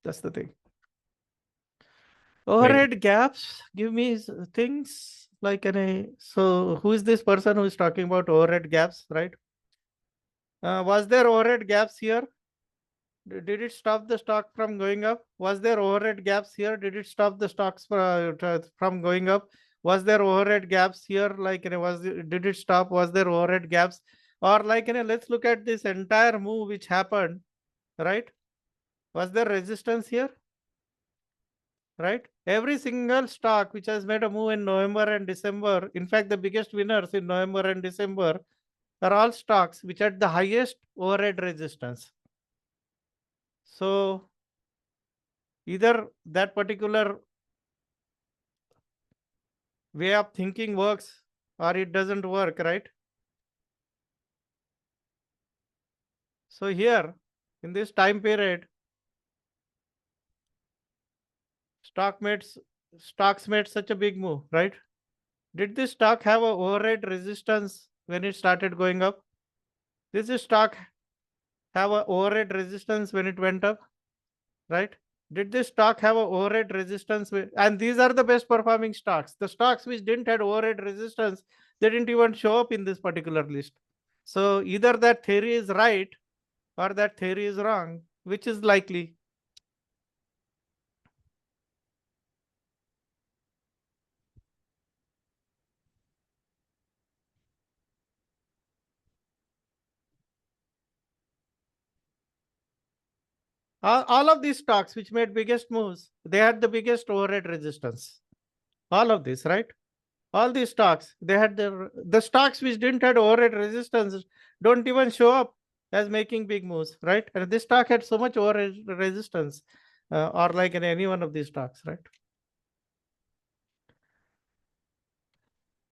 That's the thing. Overhead gaps give me things like so who is this person who is talking about overhead gaps, right? Was there overhead gaps here? Did it stop the stock from going up? Was there overhead gaps here? Did it stop the stocks from going up? Was there overhead gaps here? Like, did it stop? Was there overhead gaps? Or like, let's look at this entire move which happened, right? Was there resistance here? Right? Every single stock which has made a move in November and December, in fact, the biggest winners in November and December are all stocks which had the highest overhead resistance. So either that particular way of thinking works or it doesn't work, right? So here in this time period, stocks made such a big move, right? Did this stock have a overhead resistance when it started going up? Did this stock have a overhead resistance when it went up, right? Did this stock have a overhead resistance? And these are the best performing stocks. The stocks which didn't have overhead resistance, they didn't even show up in this particular list. So either that theory is right or that theory is wrong, which is likely. All of these stocks which made biggest moves, they had the biggest overhead resistance. All of this, right? All these stocks, they had the stocks which didn't have overhead resistance don't even show up as making big moves, right? And this stock had so much overhead resistance, or like in any one of these stocks, right?